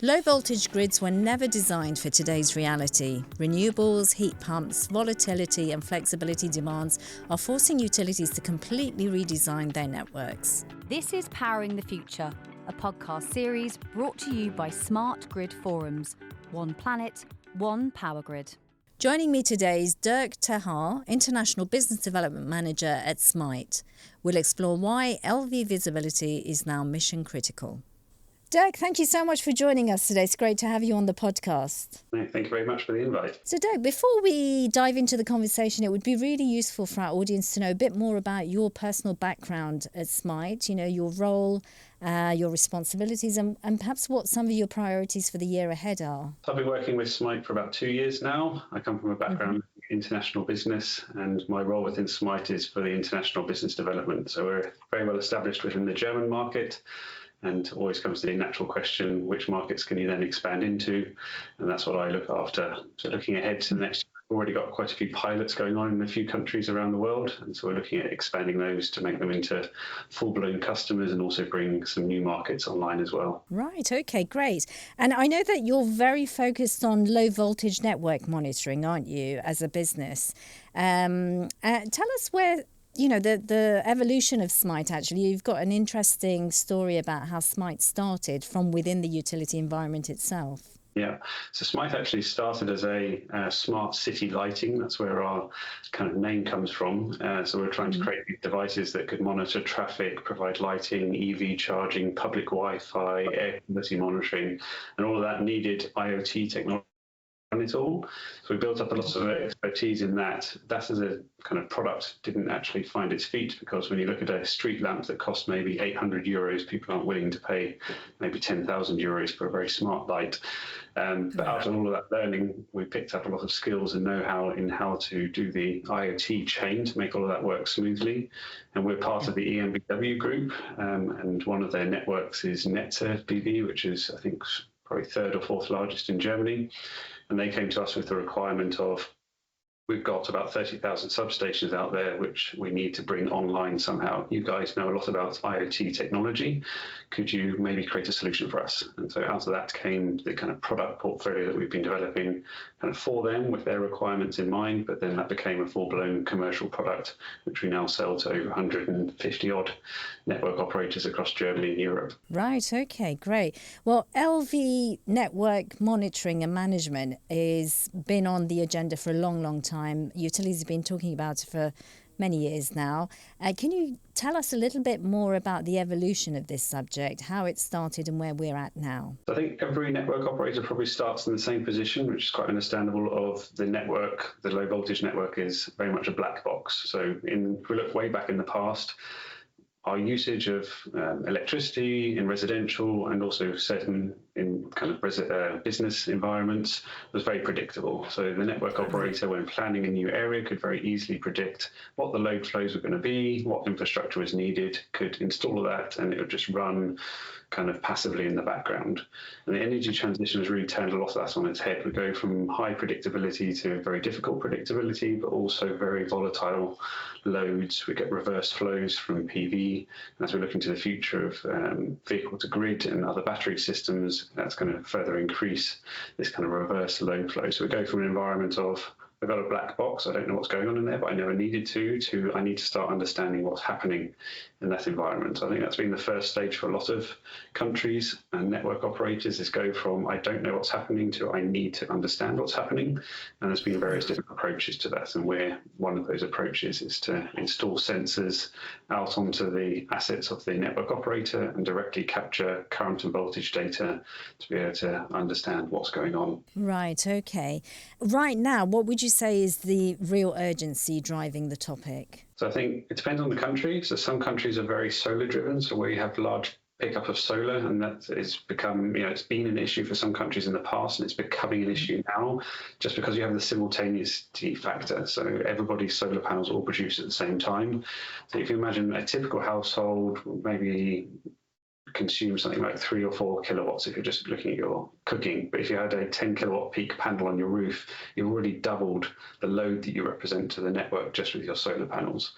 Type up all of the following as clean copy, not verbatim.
Low voltage grids were never designed for today's reality. Renewables, heat pumps, volatility and flexibility demands are forcing utilities to completely redesign their networks. This is Powering the Future, a podcast series brought to you by Smart Grid Forums. One planet, one power grid. Joining me today is Dirk, Tahar, International Business Development Manager at SMIGHT. We'll explore why LV visibility is now mission critical. Dirk, thank you so much for joining us today. It's great to have you on the podcast. Thank you very much for the invite. So Dirk, before we dive into the conversation, it would be really useful for our audience to know a bit more about your personal background at SMIGHT, your role, your responsibilities, and perhaps what some of your priorities for the year ahead are. I've been working with SMIGHT for about 2 years now. I come from a background in international business, and my role within SMIGHT is for the international business development. So we're very well established within the German market. And always comes to the natural question, which markets can you then expand into? And that's what I look after. So looking ahead to the next year, we've already got quite a few pilots going on in a few countries around the world. And so we're looking at expanding those to make them into full-blown customers and also bring some new markets online as well. Right, okay, great. And I know that you're very focused on low voltage network monitoring, aren't you, as a business? Tell us where the evolution of SMIGHT, actually. You've got an interesting story about how SMIGHT started from within the utility environment itself. Yeah, so SMIGHT actually started as a smart city lighting. That's where our kind of name comes from. So we're trying to create these devices that could monitor traffic, provide lighting, EV charging, public Wi-Fi, air quality monitoring, and all of that needed IoT technology. It all. So we built up a lot of expertise in that. That as a kind of product didn't actually find its feet, because when you look at a street lamp that costs maybe 800 euros, people aren't willing to pay maybe 10,000 euros for a very smart light. But out of all of that learning, we picked up a lot of skills and know-how in how to do the IoT chain to make all of that work smoothly. And we're part of the EMBW group, and one of their networks is Netze BV, which is, I think, probably third or fourth largest in Germany. And they came to us with the requirement of, we've got about 30,000 substations out there, which we need to bring online somehow. You guys know a lot about IoT technology. Could you maybe create a solution for us? And so out of that came the kind of product portfolio that we've been developing kind of for them with their requirements in mind. But then that became a full-blown commercial product, which we now sell to over 150 odd network operators across Germany and Europe. Right, okay, great. Well, LV network monitoring and management has been on the agenda for a long, long time. Utilities have been talking about it for many years now. Can you tell us a little bit more about the evolution of this subject, how it started and where we're at now? I think every network operator probably starts in the same position, which is quite understandable. Of the network, the low voltage network is very much a black box. So if we look way back in the past, our usage of electricity in residential and also certain in kind of business environments was very predictable. So the network operator, when planning a new area, could very easily predict what the load flows were going to be, what infrastructure was needed, could install all that, and it would just run kind of passively in the background. And the energy transition has really turned a lot of that on its head. We go from high predictability to very difficult predictability, but also very volatile loads. We get reverse flows from PV. And as we look into the future of vehicle to grid and other battery systems, that's going to further increase this kind of reverse load flow. So we go from an environment of, I've got a black box, I don't know what's going on in there, but I never needed to I need to start understanding what's happening in that environment. So I think that's been the first stage for a lot of countries and network operators, is go from I don't know what's happening to I need to understand what's happening. And there's been various different approaches to that. And one of those approaches is to install sensors out onto the assets of the network operator and directly capture current and voltage data to be able to understand what's going on. Right, okay. Right now, what would you say is the real urgency driving the topic? So I think it depends on the country. So some countries are very solar driven, so where you have large pickup of solar, and that has become, it's been an issue for some countries in the past, and it's becoming an issue now, just because you have the simultaneity factor. So everybody's solar panels all produce at the same time. So if you imagine a typical household, maybe consume something like 3 or 4 kilowatts if you're just looking at your cooking. But if you had a 10 kilowatt peak panel on your roof, you've already doubled the load that you represent to the network just with your solar panels.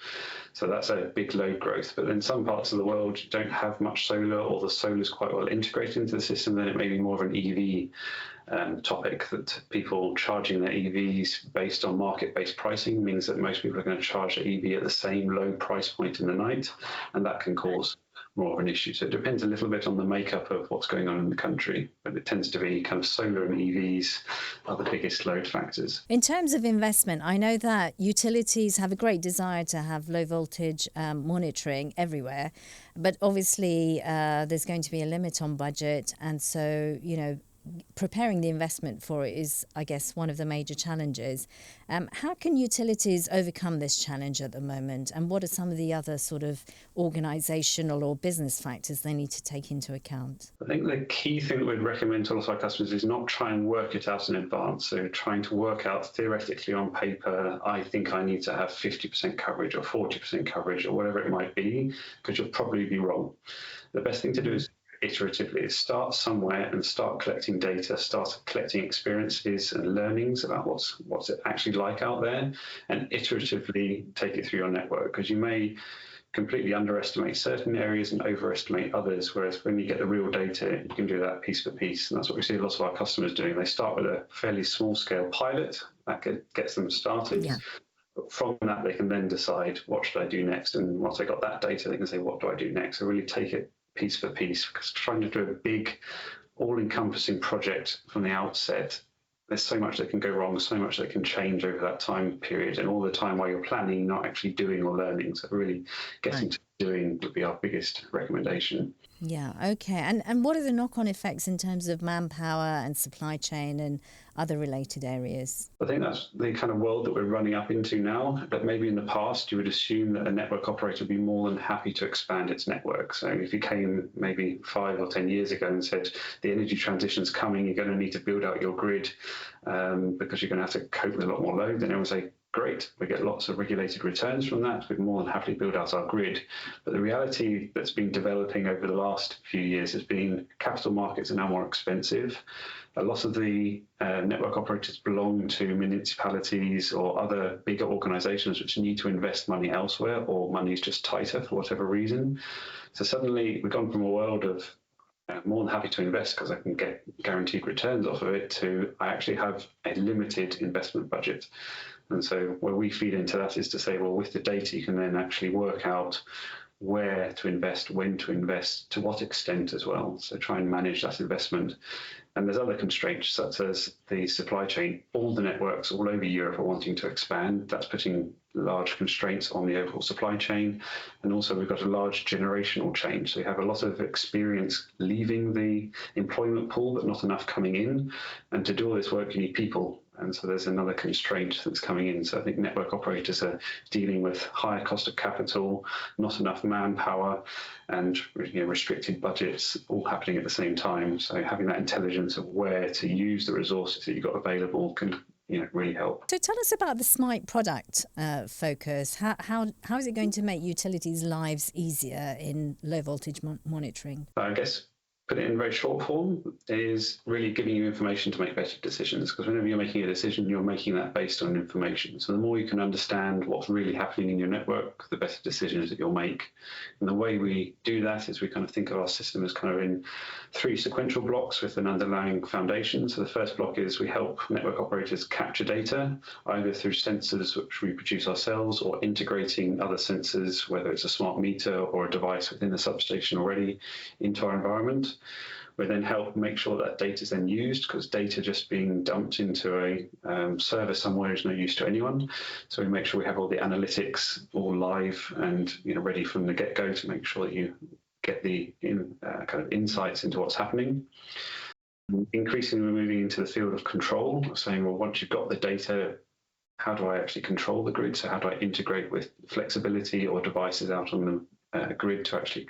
So that's a big load growth. But then some parts of the world don't have much solar, or the solar is quite well integrated into the system. Then it may be more of an EV topic, that people charging their EVs based on market-based pricing means that most people are going to charge their EV at the same low price point in the night, and that can cause more of an issue. So it depends a little bit on the makeup of what's going on in the country, but it tends to be kind of solar and EVs are the biggest load factors. In terms of investment, I know that utilities have a great desire to have low voltage monitoring everywhere, but obviously there's going to be a limit on budget, and so, preparing the investment for it is, I guess, one of the major challenges. How can utilities overcome this challenge at the moment, and what are some of the other sort of organisational or business factors they need to take into account? I think the key thing that we'd recommend to all of our customers is not try and work it out in advance. So trying to work out theoretically on paper, I think I need to have 50% coverage or 40% coverage or whatever it might be, because you'll probably be wrong. The best thing to do is iteratively start somewhere and start collecting data, start collecting experiences and learnings about what's it actually like out there, and iteratively take it through your network, because you may completely underestimate certain areas and overestimate others, whereas when you get the real data, you can do that piece for piece. And that's what we see a lot of our customers doing. They start with a fairly small scale pilot that gets them started. Yeah. But from that, they can then decide, what should I do next? And once they got that data, they can say, what do I do next? So really take it piece for piece, because trying to do a big, all-encompassing project from the outset, there's so much that can go wrong, so much that can change over that time period, and all the time while you're planning, not actually doing or learning. So really getting to doing would be our biggest recommendation. Yeah, okay. And what are the knock-on effects in terms of manpower and supply chain and other related areas? I think that's the kind of world that we're running up into now. But maybe in the past, you would assume that a network operator would be more than happy to expand its network. So if you came maybe 5 or 10 years ago and said, the energy transition is coming, you're going to need to build out your grid because you're going to have to cope with a lot more load, then everyone would say, great, we get lots of regulated returns from that. We'd more than happily build out our grid. But the reality that's been developing over the last few years has been capital markets are now more expensive. A lot of the network operators belong to municipalities or other bigger organizations which need to invest money elsewhere, or money is just tighter for whatever reason. So suddenly we've gone from a world of more than happy to invest because I can get guaranteed returns off of it, to I actually have a limited investment budget. And so where we feed into that is to say, well, with the data, you can then actually work out where to invest, when to invest, to what extent as well. So try and manage that investment. And there's other constraints, such as the supply chain. All the networks all over Europe are wanting to expand. That's putting large constraints on the overall supply chain. And also we've got a large generational change. So we have a lot of experience leaving the employment pool, but not enough coming in. And to do all this work, you need people. And so there's another constraint that's coming in. So I think network operators are dealing with higher cost of capital, not enough manpower, and restricted budgets all happening at the same time. So having that intelligence of where to use the resources that you've got available can really help. So tell us about the SMIGHT product focus. How is it going to make utilities' lives easier in low voltage monitoring? I guess put it in very short form, is really giving you information to make better decisions. Because whenever you're making a decision, you're making that based on information. So the more you can understand what's really happening in your network, the better decisions that you'll make. And the way we do that is we kind of think of our system as kind of in 3 sequential blocks with an underlying foundation. So the first block is we help network operators capture data, either through sensors which we produce ourselves, or integrating other sensors, whether it's a smart meter or a device within the substation already, into our environment. We then help make sure that data is then used, because data just being dumped into a server somewhere is no use to anyone. So we make sure we have all the analytics all live and ready from the get-go to make sure that you get the kind of insights into what's happening. Increasingly, we're moving into the field of control, saying, well, once you've got the data, how do I actually control the grid? So how do I integrate with flexibility or devices out on the grid to actually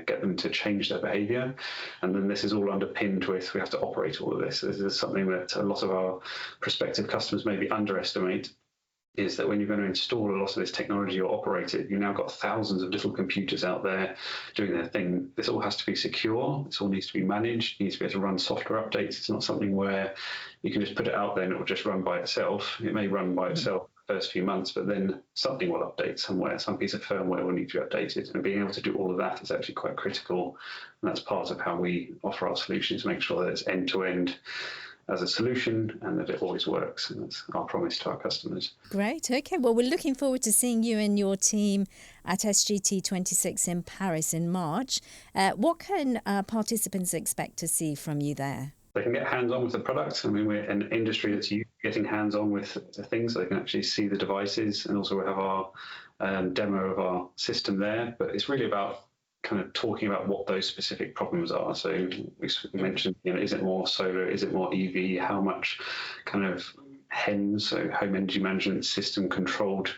get them to change their behavior? And then this is all underpinned with, we have to operate all of this. This is something that a lot of our prospective customers maybe underestimate. is that when you're going to install a lot of this technology or operate it, you've now got thousands of little computers out there doing their thing. This all has to be secure. This all needs to be managed. You need to be able to run software updates. It's not something where you can just put it out there and it will just run by itself. It may run by itself the first few months, but then something will update somewhere. Some piece of firmware will need to be updated. And being able to do all of that is actually quite critical. And that's part of how we offer our solutions, to make sure that it's end-to-end as a solution and that it always works. And that's our promise to our customers. Great. Okay. Well, we're looking forward to seeing you and your team at SGT26 in Paris in March. What can participants expect to see from you there? They can get hands-on with the products. I mean, we're an industry that's used to getting hands-on with the things, so they can actually see the devices, and also we have our demo of our system there. But it's really about kind of talking about what those specific problems are. So we mentioned, is it more solar? Is it more EV? How much kind of HEMS, so home energy management system controlled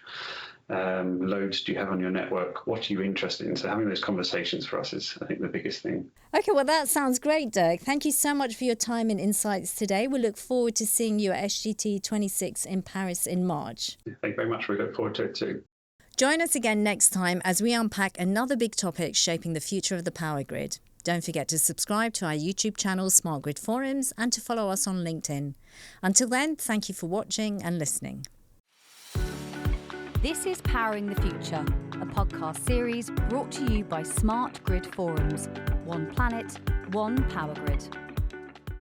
loads do you have on your network? What are you interested in? So having those conversations for us is, I think, the biggest thing. Okay, well, that sounds great, Dirk. Thank you so much for your time and insights today. We look forward to seeing you at SGT26 in Paris in March. Thank you very much. We look forward to it too. Join us again next time as we unpack another big topic shaping the future of the power grid. Don't forget to subscribe to our YouTube channel, Smart Grid Forums, and to follow us on LinkedIn. Until then, thank you for watching and listening. This is Powering the Future, a podcast series brought to you by Smart Grid Forums. One planet, one power grid.